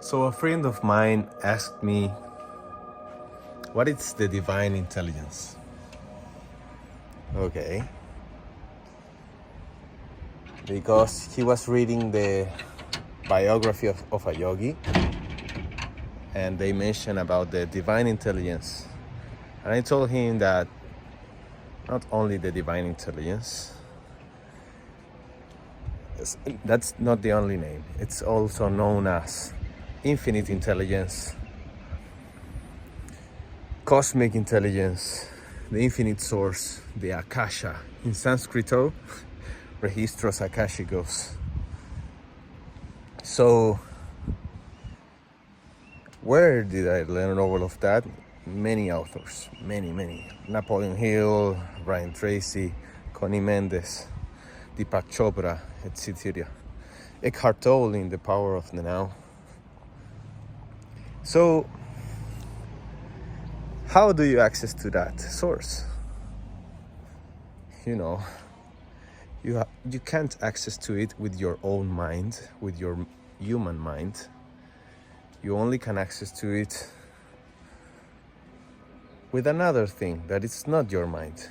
So a friend of mine asked me, what is the divine intelligence? Okay. Because he was reading the biography of a yogi, and they mentioned about the divine intelligence. And I told him that not only the divine intelligence, that's not the only name. It's also known as infinite intelligence, cosmic intelligence, the infinite source, the Akasha. In Sanskrito, registros akashicos. So, where did I learn all of that? Many authors, many. Napoleon Hill, Brian Tracy, Connie Mendes, Deepak Chopra, etc. Eckhart Tolle in The Power of the Now. So, how do you access to that source? You can't access to it with your own mind, with your human mind. You only can access to it with another thing that it's not your mind.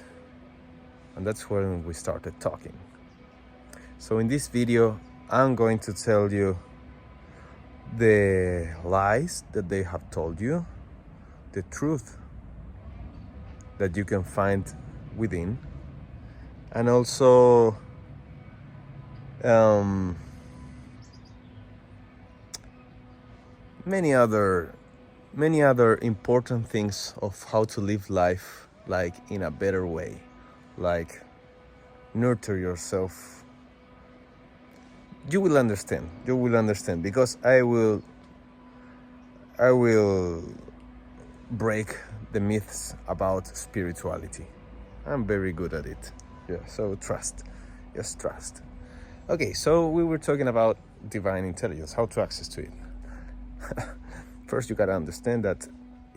And that's when we started talking. So in this video, I'm going to tell you the lies that they have told you, the truth that you can find within, and also many other important things of how to live life like in a better way, like nurture yourself. You will understand because I will break the myths about spirituality. I'm very good at it. Yeah, so just trust. Okay, so we were talking about divine intelligence, how to access to it. First, you gotta understand that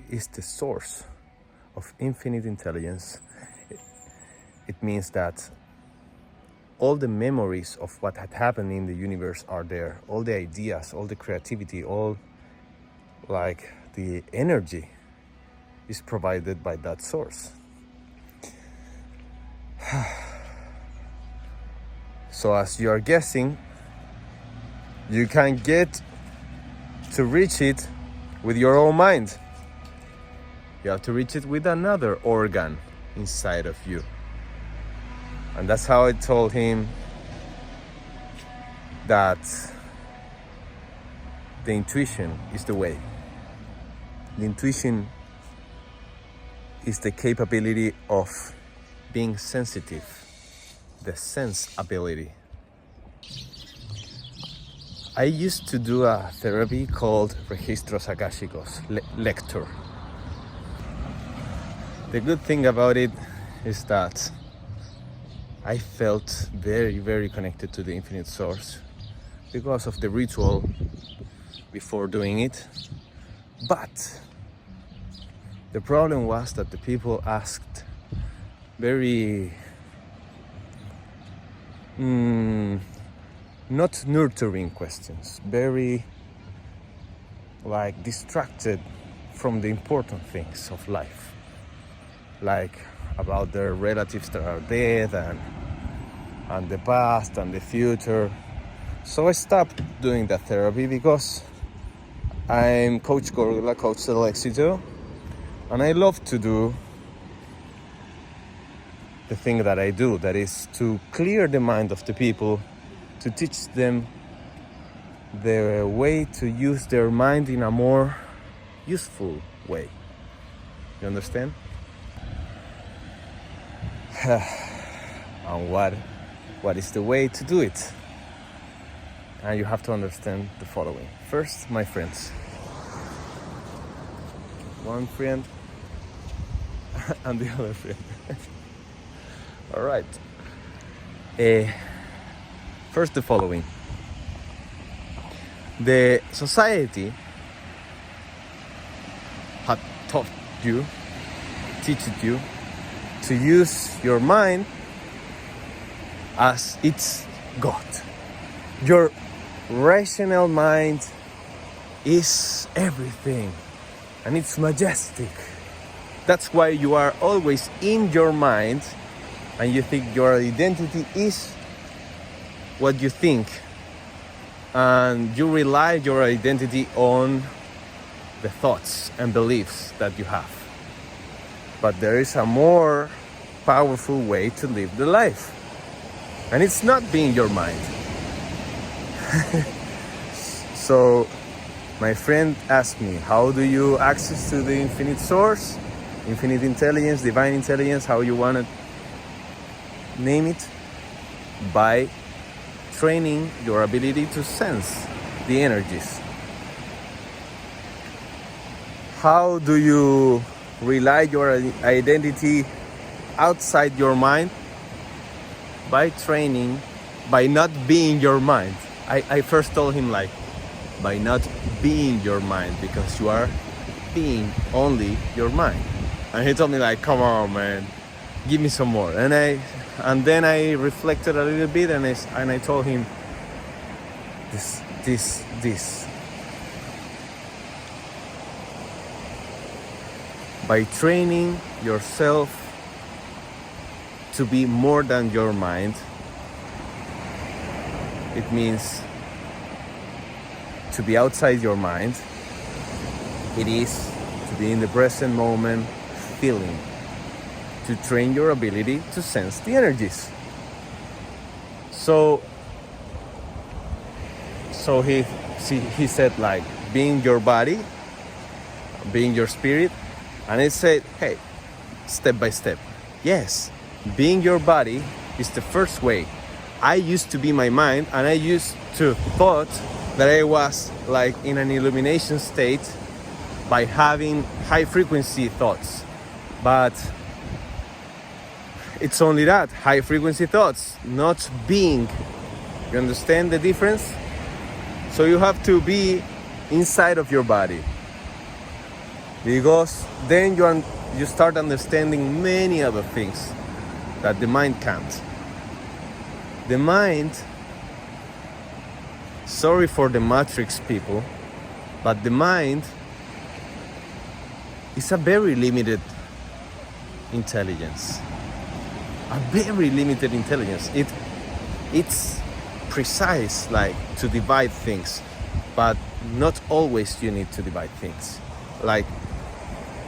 it's the source of infinite intelligence. It means that all the memories of what had happened in the universe are there. All the ideas, all the creativity, all like the energy is provided by that source. So as you are guessing, you can get to reach it with your own mind. You have to reach it with another organ inside of you. And that's how I told him that the intuition is the way. The intuition is the capability of being sensitive, the sense ability. I used to do a therapy called registros akashicos, lecture. The good thing about it is that I felt very connected to the infinite source because of the ritual before doing it. But the problem was that the people asked very not nurturing questions, very like distracted from the important things of life, like about their relatives that are dead and the past and the future. So I stopped doing that therapy because I'm Coach Górgola, Coach del Éxito, and I love to do the thing that I do, that is to clear the mind of the people, to teach them the way to use their mind in a more useful way. You understand? And what is the way to do it? And you have to understand the following. First, my friends. One friend and the other friend. All right. First, the following. The society had teaches you to use your mind as its God. Your rational mind is everything, and it's majestic. That's why you are always in your mind, and you think your identity is what you think, and you rely your identity on the thoughts and beliefs that you have. But there is a more powerful way to live the life, and it's not being your mind. So my friend asked me, how do you access to the infinite source, infinite intelligence, divine intelligence, how you want to name it? By training your ability to sense the energies. How do you rely your identity outside your mind? By training, by not being your mind. I first told him like, by not being your mind, because you are being only your mind. And he told me like, come on man, give me some more. And then I reflected a little bit, and I told him this. By training yourself to be more than your mind, it means to be outside your mind. It is to be in the present moment, feeling, to train your ability to sense the energies. So he said like, being your body, being your spirit. And I said, hey, step by step. Yes, being your body is the first way. I used to be my mind, and I used to thought that I was like in an illumination state by having high frequency thoughts. But it's only that, high frequency thoughts, not being. You understand the difference? So you have to be inside of your body, because then you start understanding many other things that the mind can't. The mind, sorry for the matrix people, but the mind is a very limited intelligence. A very limited intelligence. It's precise, like to divide things, but not always you need to divide things. Like,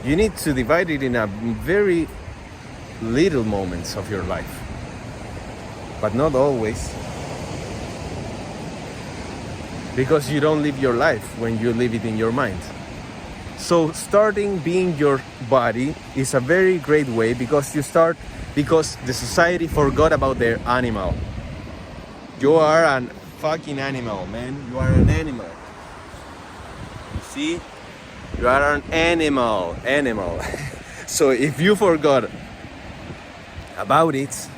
you need to divide it in a very little moments of your life, but not always, because you don't live your life when you live it in your mind. So starting being your body is a very great way, because the society forgot about their animal. You are a fucking animal, man. You are an animal. You see? You are an animal. So if you forgot about it,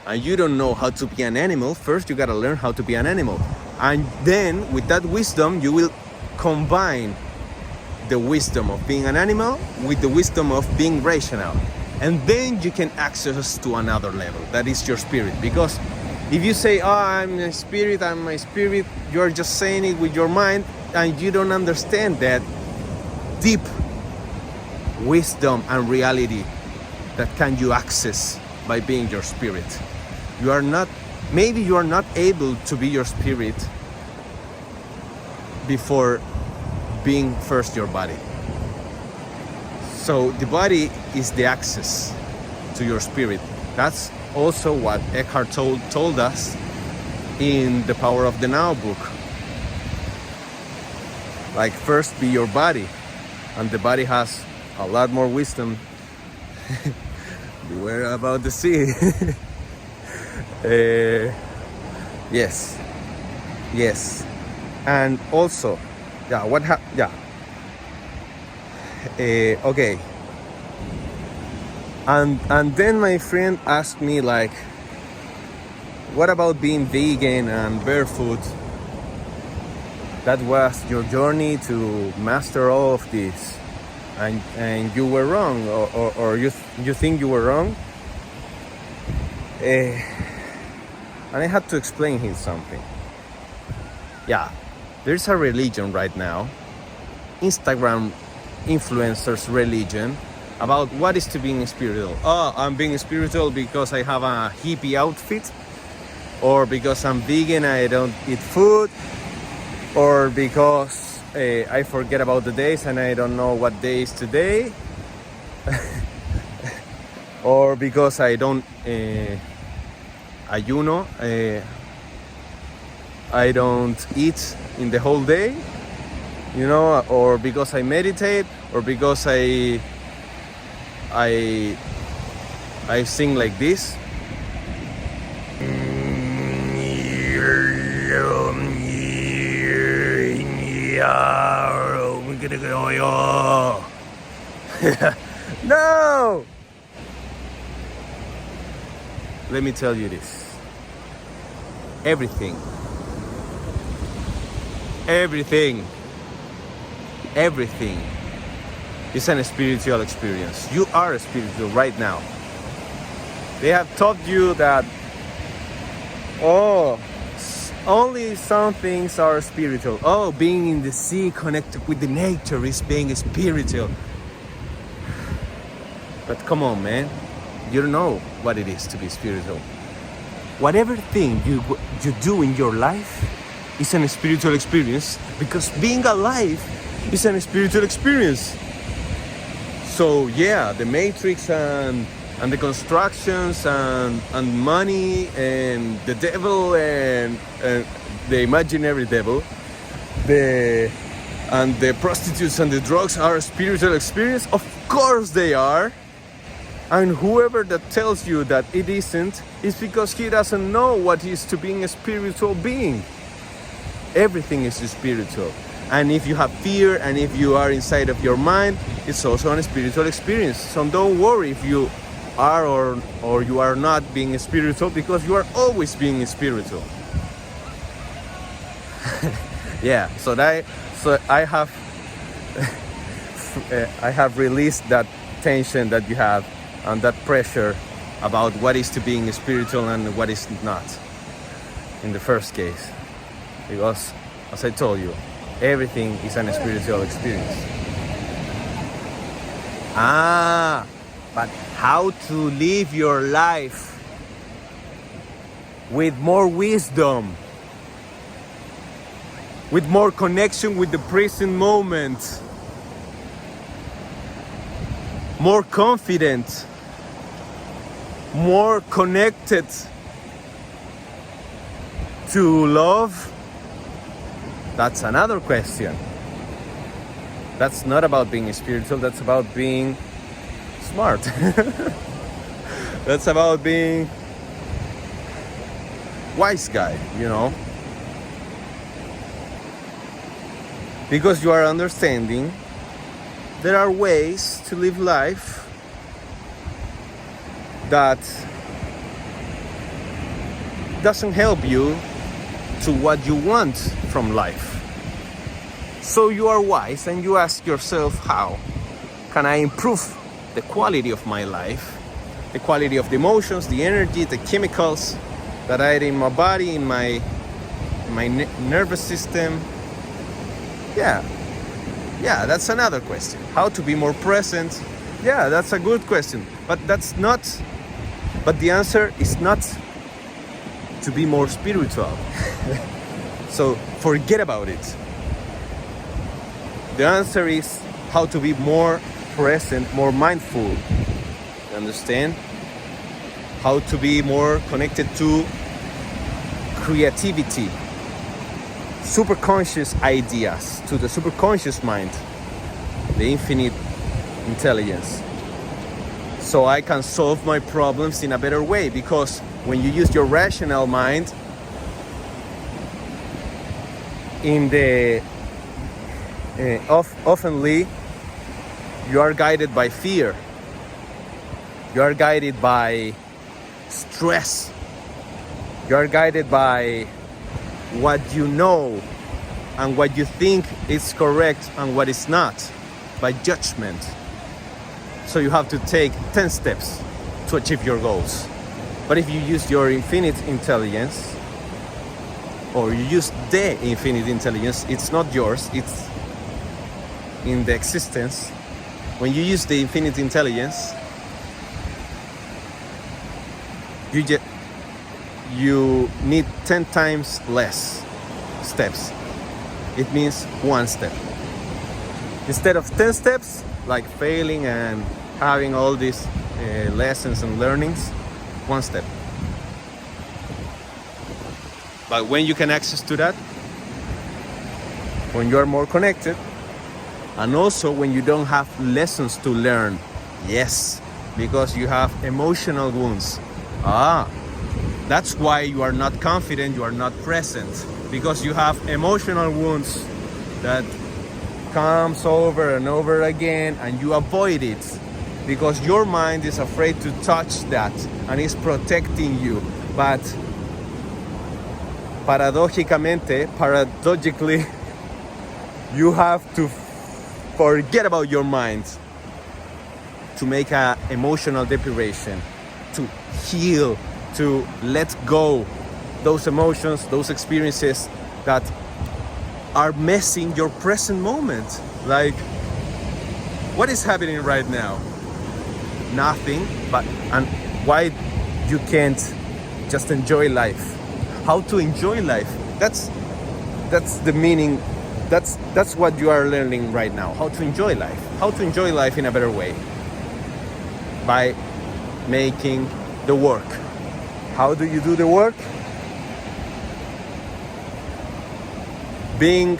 and you don't know how to be an animal, first you gotta learn how to be an animal. And then with that wisdom, you will combine the wisdom of being an animal with the wisdom of being rational. And then you can access to another level, that is your spirit. Because if you say, oh, I'm my spirit, you're just saying it with your mind, and you don't understand that deep wisdom and reality that can you access by being your spirit. Maybe you are not able to be your spirit before being first your body. So the body is the access to your spirit. That's also what Eckhart told us in the Power of the Now book. Like, first be your body, and the body has a lot more wisdom. Beware about the sea. Yes. And also, okay. And then my friend asked me like, what about being vegan and barefoot? That was your journey to master all of this, and you were wrong, or you think you were wrong. And I had to explain him something. Yeah, there's a religion right now Instagram influencers' religion about what is to being spiritual. Oh, I'm being spiritual because I have a hippie outfit, or because I'm vegan, I don't eat food, or because I forget about the days and I don't know what day is today, or because I don't ayuno, I don't eat in the whole day, you know, or because I meditate, or because I sing like this. No! Let me tell you this. Everything is an spiritual experience. You are spiritual right now. They have taught you that, only some things are spiritual. Oh, being in the sea, connected with the nature is being spiritual. But come on, man. You don't know what it is to be spiritual. Whatever thing you do in your life is a spiritual experience, because being alive is a spiritual experience. So yeah, the matrix and the constructions and money and the devil and the imaginary devil, and the prostitutes and the drugs are a spiritual experience. Of course they are. And whoever that tells you that it isn't is because he doesn't know what is to being a spiritual being. Everything is spiritual. And if you have fear and if you are inside of your mind, it's also a spiritual experience. So don't worry if you are or you are not being spiritual, because you are always being spiritual. Yeah, so I have released that tension that you have and that pressure about what is to being spiritual and what is not in the first case. Because, as I told you, everything is a spiritual experience. But how to live your life with more wisdom, with more connection with the present moment, more confident, more connected to love? That's another question. That's not about being spiritual, that's about being smart. That's about being wise guy, you know? Because you are understanding there are ways to live life that doesn't help you to what you want from life. So you are wise and you ask yourself, how can I improve the quality of my life, the quality of the emotions, the energy, the chemicals that are in my body, in my nervous system? Yeah, that's another question. How to be more present? Yeah, that's a good question. But the answer is not to be more spiritual. So forget about it. The answer is how to be more present, more mindful. You understand? How to be more connected to creativity, superconscious ideas, to the superconscious mind, the infinite intelligence. So I can solve my problems in a better way, because when you use your rational mind in the oftenly you are guided by fear, you are guided by stress, you are guided by what you know and what you think is correct and what is not, by judgment. So you have to take 10 steps to achieve your goals. But if you use your infinite intelligence, or you use the infinite intelligence, it's not yours, in the existence, when you use the infinite intelligence, you need 10 times less steps. It means one step. Instead of 10 steps, like failing and having all these lessons and learnings, one step. But when you can access to that, when you are more connected, and also when you don't have lessons to learn, yes, because you have emotional wounds. That's why you are not confident, you are not present, because you have emotional wounds that comes over and over again, and you avoid it because your mind is afraid to touch that and is protecting you. But paradoxically, you have to forget about your mind to make an emotional deprivation, to heal, to let go those emotions, those experiences that are messing your present moment. Like, what is happening right now? Nothing. And why you can't just enjoy life? How to enjoy life? That's the meaning. That's what you are learning right now. How to enjoy life. How to enjoy life in a better way. By making the work. How do you do the work? Being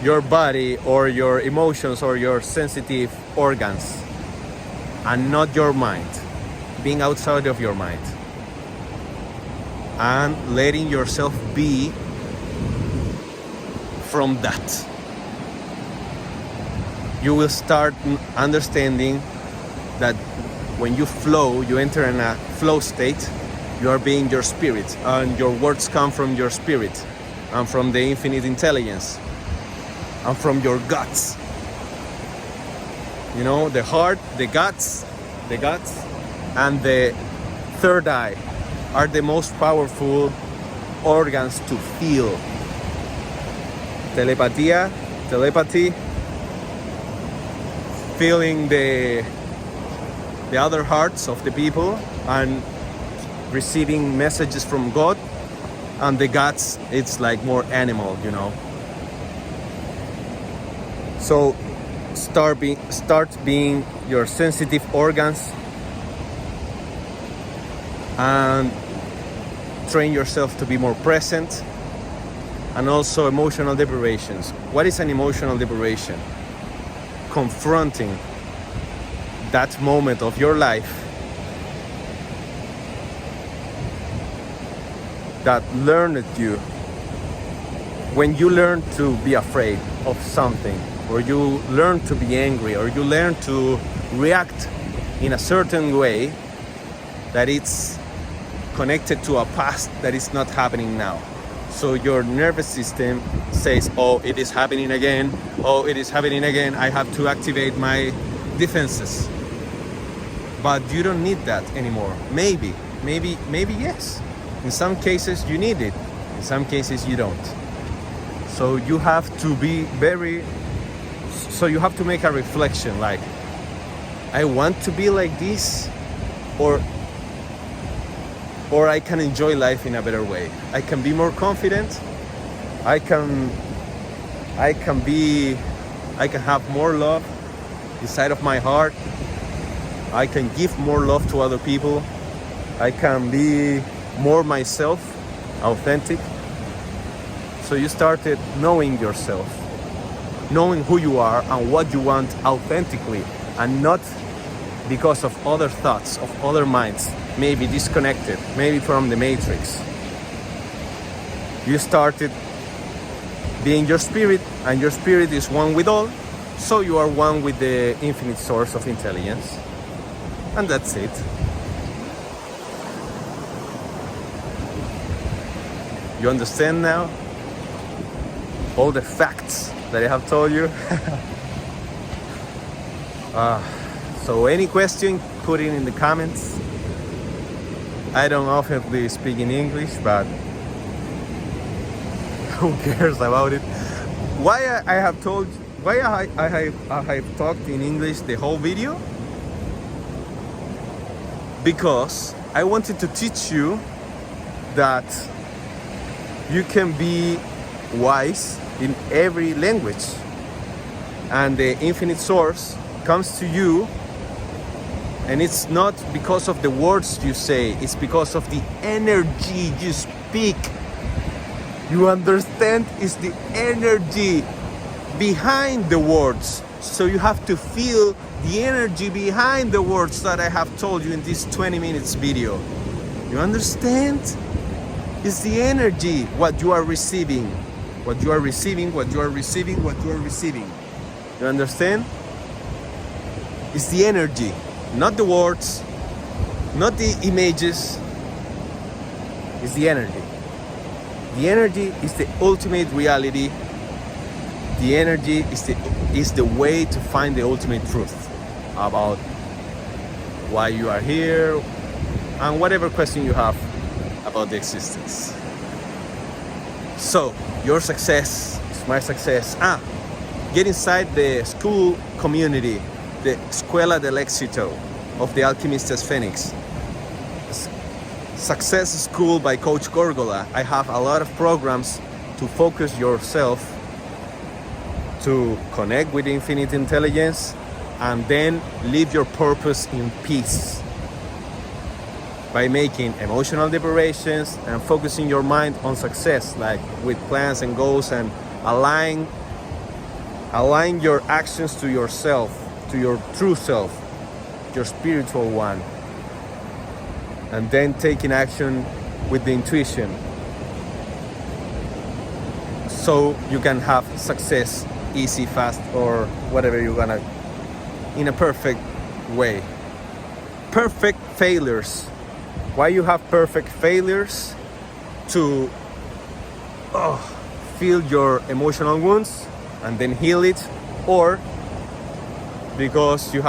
your body or your emotions or your sensitive organs and not your mind. Being outside of your mind. And letting yourself be from that. You will start understanding that when you flow, you enter in a flow state, you are being your spirit, and your words come from your spirit and from the infinite intelligence and from your guts. You know, the heart, the guts, and the third eye are the most powerful organs to feel. Telepathy, feeling the other hearts of the people and receiving messages from God. And the guts, it's like more animal, you know. So start being your sensitive organs and train yourself to be more present. And also emotional deprivations. What is an emotional deprivation? Confronting that moment of your life that learned you. When you learn to be afraid of something, or you learn to be angry, or you learn to react in a certain way that it's connected to a past that is not happening now. So your nervous system says, oh, it is happening again. Oh, it is happening again. I have to activate my defenses. But you don't need that anymore. Maybe yes. In some cases you need it. In some cases you don't. So you have to be so you have to make a reflection, like, I want to be like this, or I can enjoy life in a better way. I can be more confident. I can have more love inside of my heart. I can give more love to other people. I can be more myself, authentic. So you started knowing yourself, knowing who you are and what you want authentically, and not because of other thoughts, of other minds, maybe disconnected, maybe from the matrix. You started being your spirit, and your spirit is one with all, so you are one with the infinite source of intelligence. And that's it. You understand now all the facts that I have told you? So any question, put it in the comments. I don't often speak in English, but who cares about it? Why I have told Why I have talked in English the whole video? Because I wanted to teach you that you can be wise in every language, and the infinite source comes to you, and it's not because of the words you say, it's because of the energy you speak. You understand? It's the energy behind the words. So you have to feel the energy behind the words that I have told you in this 20 minutes video. You understand? It's the energy, what you are receiving. What you are receiving, what you are receiving, what you are receiving. You understand? It's the energy, not the words, not the images. It's the energy. The energy is the ultimate reality. The energy is the way to find the ultimate truth about why you are here and whatever question you have about the existence. So, your success is my success. Get inside the school community, the Escuela del Éxito of the Alquimistas Phoenix. Success School by Coach Górgola. I have a lot of programs to focus yourself, to connect with infinite intelligence, and then live your purpose in peace by making emotional liberations and focusing your mind on success, like with plans and goals, and align your actions to yourself, to your true self, your spiritual one, and then taking action with the intuition so you can have success easy, fast, or whatever you're gonna, in a perfect way. Perfect failures. Why you have perfect failures? To feel your emotional wounds and then heal it, or because you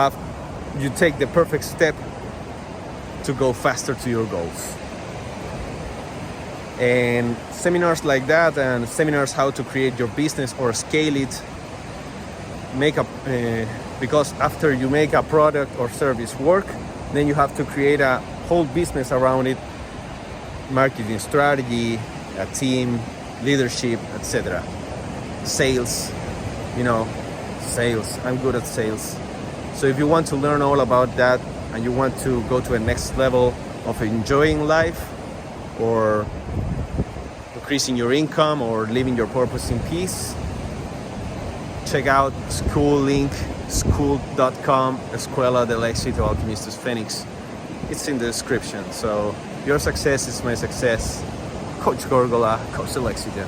take the perfect step to go faster to your goals. And seminars like that, and seminars how to create your business or scale it, because after you make a product or service work, then you have to create a whole business around it, marketing strategy, a team, leadership, etc. Sales, sales. I'm good at sales. So if you want to learn all about that and you want to go to a next level of enjoying life, or increasing your income, or living your purpose in peace, check out school link, school.com, Escuela del Éxito Alquimistas Phoenix. It's in the description. So your success is my success. Coach Górgola, Coach del Éxito.